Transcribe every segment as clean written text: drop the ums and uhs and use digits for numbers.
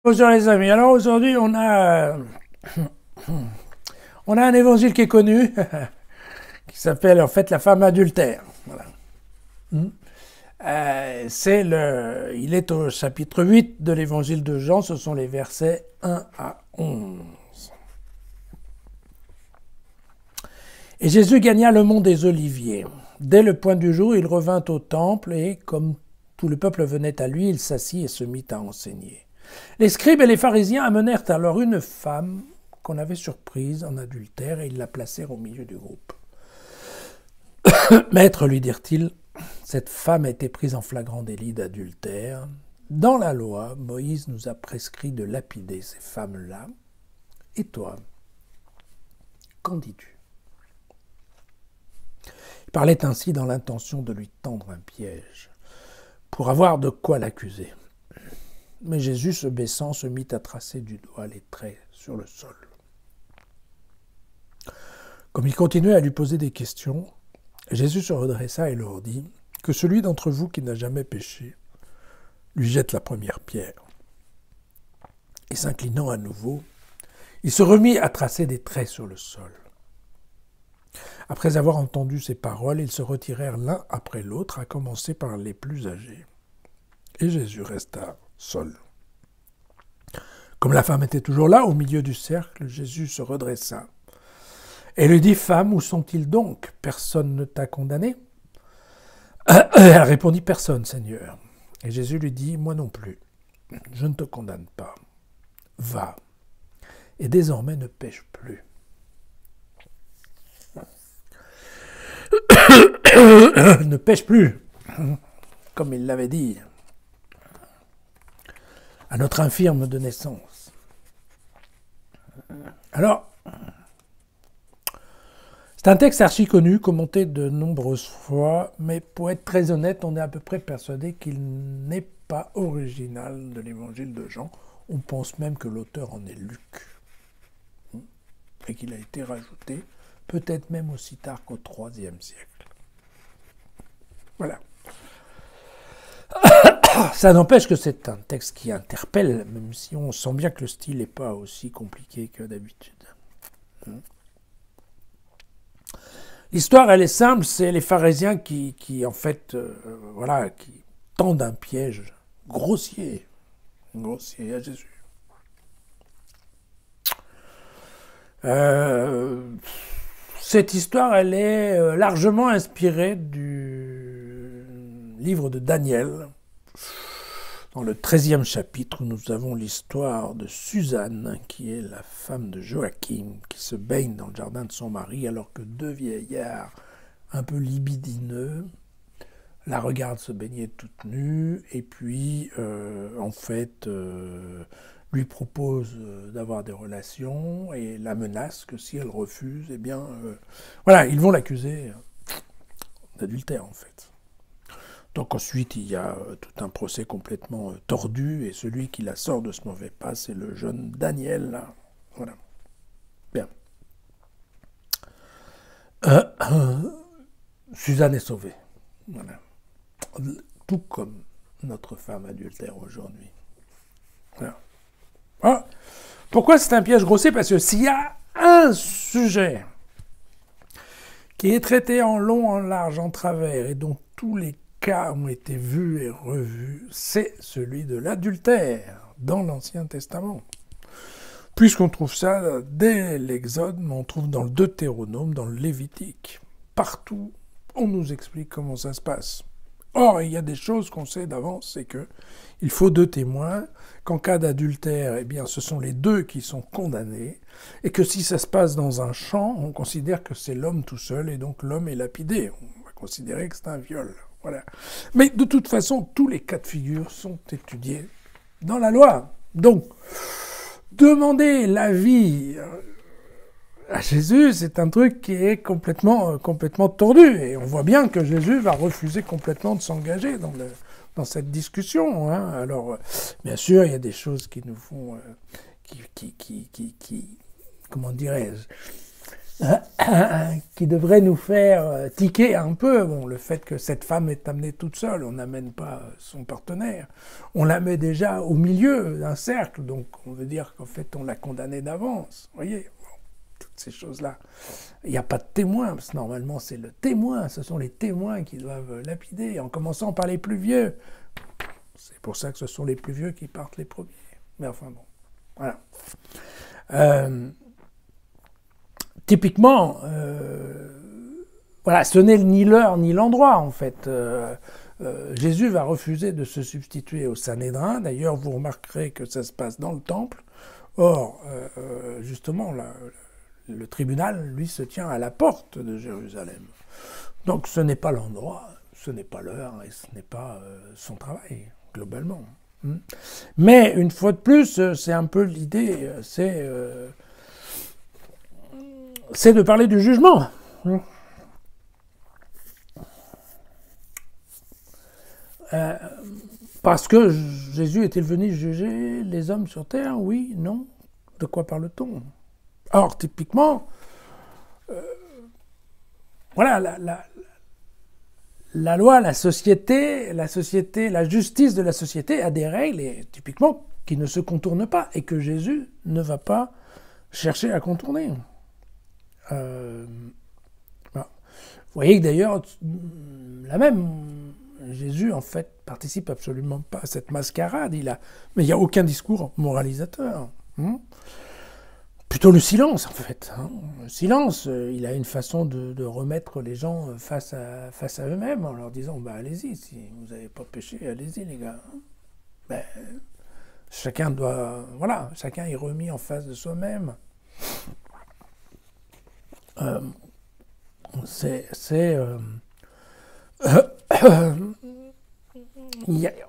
Bonjour les amis, alors aujourd'hui on a un évangile qui est connu, qui s'appelle en fait la femme adultère. Voilà. Il est au chapitre 8 de l'évangile de Jean, ce sont les versets 1 à 11. Et Jésus gagna le mont des Oliviers. Dès le point du jour, il revint au temple et, comme tout le peuple venait à lui, il s'assit et se mit à enseigner. Les scribes et les pharisiens amenèrent alors une femme qu'on avait surprise en adultère et ils la placèrent au milieu du groupe. « Maître, lui dirent-ils, cette femme a été prise en flagrant délit d'adultère. Dans la loi, Moïse nous a prescrit de lapider ces femmes-là. Et toi, qu'en dis-tu » Il parlait ainsi dans l'intention de lui tendre un piège, pour avoir de quoi l'accuser. Mais Jésus, se baissant, se mit à tracer du doigt les traits sur le sol. Comme il continuait à lui poser des questions, Jésus se redressa et leur dit « Que celui d'entre vous qui n'a jamais péché lui jette la première pierre. » Et s'inclinant à nouveau, il se remit à tracer des traits sur le sol. Après avoir entendu ces paroles, ils se retirèrent l'un après l'autre, à commencer par les plus âgés. Et Jésus resta seul. Comme la femme était toujours là, au milieu du cercle, Jésus se redressa et lui dit « Femme, où sont-ils donc? Personne ne t'a condamné ?» Elle répondit « Personne, Seigneur. » Et Jésus lui dit « Moi non plus, je ne te condamne pas. Va, et désormais ne pêche plus. » Ne pêche plus, comme il l'avait dit à notre infirme de naissance. Alors, c'est un texte archi connu, commenté de nombreuses fois, mais pour être très honnête, on est à peu près persuadé qu'il n'est pas original de l'évangile de Jean. On pense même que l'auteur en est Luc, et qu'il a été rajouté, peut-être même aussi tard qu'au IIIe siècle. Voilà. Ça n'empêche que c'est un texte qui interpelle, même si on sent bien que le style n'est pas aussi compliqué que d'habitude. L'histoire, elle est simple, c'est les pharisiens qui en fait, qui tendent un piège grossier à Jésus. Cette histoire, elle est largement inspirée du livre de Daniel, dans le 13e chapitre, où nous avons l'histoire de Suzanne, qui est la femme de Joachim, qui se baigne dans le jardin de son mari, alors que deux vieillards un peu libidineux la regardent se baigner toute nue, et puis, lui proposent d'avoir des relations, et la menacent que si elle refuse, eh bien, ils vont l'accuser d'adultère, en fait. Donc ensuite, il y a tout un procès complètement tordu, et celui qui la sort de ce mauvais pas, c'est le jeune Daniel. Là. Voilà. Bien. Suzanne est sauvée. Voilà. Tout comme notre femme adultère aujourd'hui. Voilà. Ah. Pourquoi c'est un piège grossier? Parce que s'il y a un sujet qui est traité en long, en large, en travers, et dont tous les cas ont été vus et revus, c'est celui de l'adultère dans l'Ancien Testament. Puisqu'on trouve ça dès l'Exode, mais on trouve dans le Deutéronome, dans le Lévitique. Partout, on nous explique comment ça se passe. Or, il y a des choses qu'on sait d'avance, c'est que il faut 2 témoins, qu'en cas d'adultère, eh bien, ce sont les 2 qui sont condamnés, et que si ça se passe dans un champ, on considère que c'est l'homme tout seul, et donc l'homme est lapidé. On va considérer que c'est un viol. Voilà. Mais de toute façon, tous les cas de figure sont étudiés dans la loi. Donc, demander l'avis à Jésus, c'est un truc qui est complètement tordu. Et on voit bien que Jésus va refuser complètement de s'engager dans cette discussion. Hein. Alors, bien sûr, il y a des choses qui nous font... comment dirais-je qui devrait nous faire tiquer un peu. Bon, le fait que cette femme est amenée toute seule, on n'amène pas son partenaire. On la met déjà au milieu d'un cercle, donc on veut dire qu'en fait on l'a condamnée d'avance. Vous voyez, bon, toutes ces choses-là. Il n'y a pas de témoin, parce que normalement c'est le témoin, ce sont les témoins qui doivent lapider, en commençant par les plus vieux. C'est pour ça que ce sont les plus vieux qui partent les premiers. Mais enfin bon, voilà. Typiquement, voilà, ce n'est ni l'heure ni l'endroit, en fait. Jésus va refuser de se substituer au Sanhédrin. D'ailleurs, vous remarquerez que ça se passe dans le temple. Or, justement, le tribunal, lui, se tient à la porte de Jérusalem. Donc, ce n'est pas l'endroit, ce n'est pas l'heure, et ce n'est pas son travail, globalement. Mais, une fois de plus, c'est un peu l'idée, c'est de parler du jugement. Parce que Jésus est-il venu juger les hommes sur terre? Oui, non. De quoi parle-t-on? Or, typiquement, voilà, la loi, la société, la justice de la société a des règles, et typiquement, qui ne se contournent pas, et que Jésus ne va pas chercher à contourner. Vous voyez que d'ailleurs, Jésus, en fait, participe absolument pas à cette mascarade. Mais il n'y a aucun discours moralisateur. Plutôt le silence, en fait. Le silence, il a une façon de remettre les gens face à eux-mêmes, en leur disant, allez-y, si vous n'avez pas péché, allez-y, les gars. Chacun est remis en face de soi-même.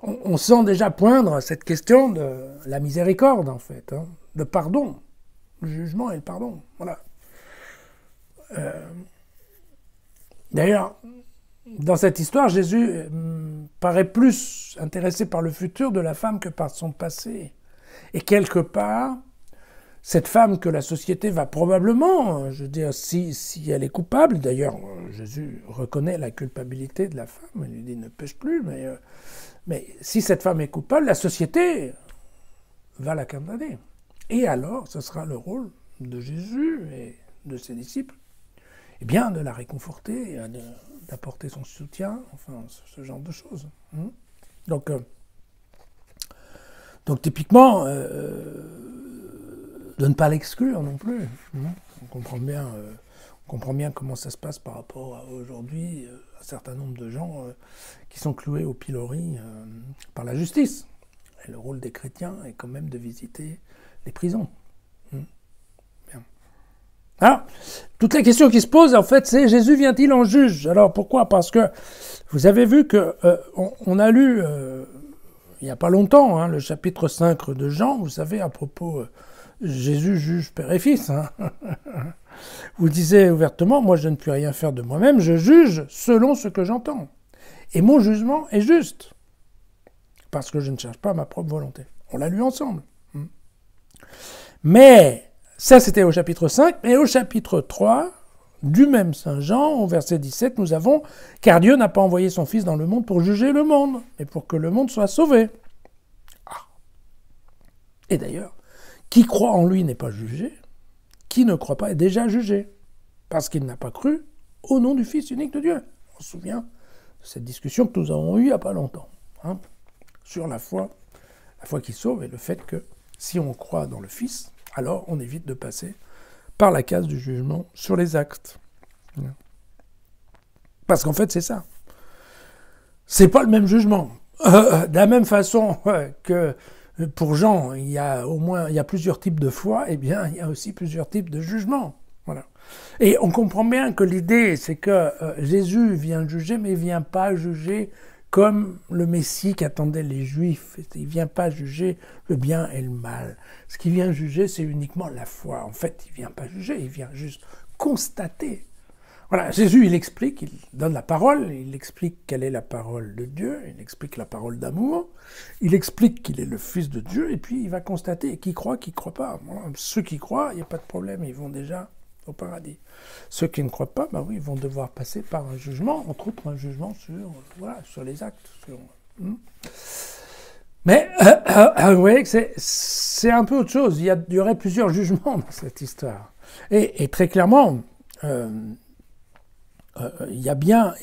On sent déjà poindre cette question de la miséricorde, en fait, le pardon, le jugement et le pardon. Voilà. D'ailleurs, dans cette histoire, Jésus paraît plus intéressé par le futur de la femme que par son passé. Et quelque part, cette femme que la société va probablement, je veux dire, si elle est coupable, d'ailleurs, Jésus reconnaît la culpabilité de la femme, il lui dit ne pêche plus, mais si cette femme est coupable, la société va la condamner. Et alors, ce sera le rôle de Jésus et de ses disciples, eh bien, de la réconforter, d'apporter son soutien, enfin, ce genre de choses. Donc typiquement, de ne pas l'exclure non plus. On comprend bien comment ça se passe par rapport à aujourd'hui, un certain nombre de gens qui sont cloués au pilori par la justice. Et le rôle des chrétiens est quand même de visiter les prisons. Bien. Alors, toute la question qui se pose, en fait, c'est Jésus vient-il en juge? Alors pourquoi? Parce que vous avez vu que on a lu, il n'y a pas longtemps, le chapitre 5 de Jean, vous savez, à propos... Jésus juge père et fils. Vous disiez ouvertement, moi je ne puis rien faire de moi-même, je juge selon ce que j'entends. Et mon jugement est juste, parce que je ne cherche pas ma propre volonté. On l'a lu ensemble. Mais, ça c'était au chapitre 5, mais au chapitre 3, du même Saint Jean, au verset 17, nous avons « Car Dieu n'a pas envoyé son Fils dans le monde pour juger le monde, mais pour que le monde soit sauvé. » Et d'ailleurs, qui croit en lui n'est pas jugé, qui ne croit pas est déjà jugé, parce qu'il n'a pas cru au nom du Fils unique de Dieu. On se souvient de cette discussion que nous avons eue il n'y a pas longtemps, sur la foi qui sauve, et le fait que si on croit dans le Fils, alors on évite de passer par la case du jugement sur les actes. Parce qu'en fait, c'est ça. C'est pas le même jugement. De la même façon que pour Jean, il y a plusieurs types de foi, eh bien, il y a aussi plusieurs types de jugements. Voilà. Et on comprend bien que l'idée, c'est que Jésus vient juger, mais il ne vient pas juger comme le Messie qu'attendaient les Juifs. Il ne vient pas juger le bien et le mal. Ce qu'il vient juger, c'est uniquement la foi. En fait, il ne vient pas juger, il vient juste constater. Voilà, Jésus, il explique, il donne la parole, il explique quelle est la parole de Dieu, il explique la parole d'amour, il explique qu'il est le Fils de Dieu, et puis il va constater qui croit pas. Voilà, ceux qui croient, il n'y a pas de problème, ils vont déjà au paradis. Ceux qui ne croient pas, ben oui, vont devoir passer par un jugement, entre autres un jugement sur, voilà, sur les actes. Mais vous voyez que c'est un peu autre chose. Il y aurait plusieurs jugements dans cette histoire. Et très clairement, il y a bien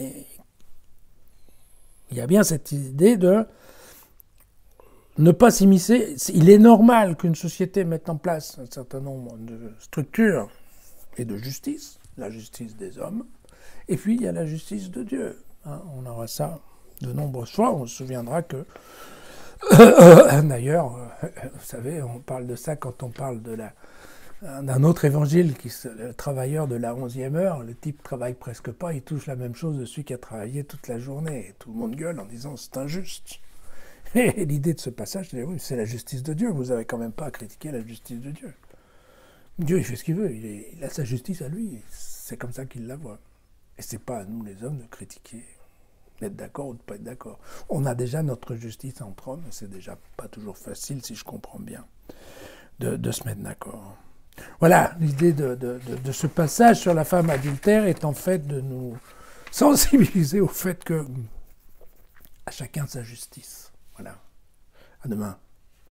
cette idée de ne pas s'immiscer. Il est normal qu'une société mette en place un certain nombre de structures et de justice, la justice des hommes, et puis il y a la justice de Dieu. Hein, on aura ça de nombreuses fois. On se souviendra que, d'ailleurs, vous savez, on parle de ça quand on parle d'un autre évangile, le travailleur de la 11e heure. Le type travaille presque pas, il touche la même chose de celui qui a travaillé toute la journée. Et tout le monde gueule en disant c'est injuste. Et l'idée de ce passage, c'est oui, c'est la justice de Dieu. Vous n'avez quand même pas à critiquer la justice de Dieu. Dieu, il fait ce qu'il veut. Il a sa justice à lui. C'est comme ça qu'il la voit. Et c'est pas à nous, les hommes, de critiquer, d'être d'accord ou de pas être d'accord. On a déjà notre justice entre hommes, et c'est déjà pas toujours facile, si je comprends bien, de se mettre d'accord. Voilà, l'idée de ce passage sur la femme adultère est en fait de nous sensibiliser au fait que à chacun sa justice. Voilà. À demain.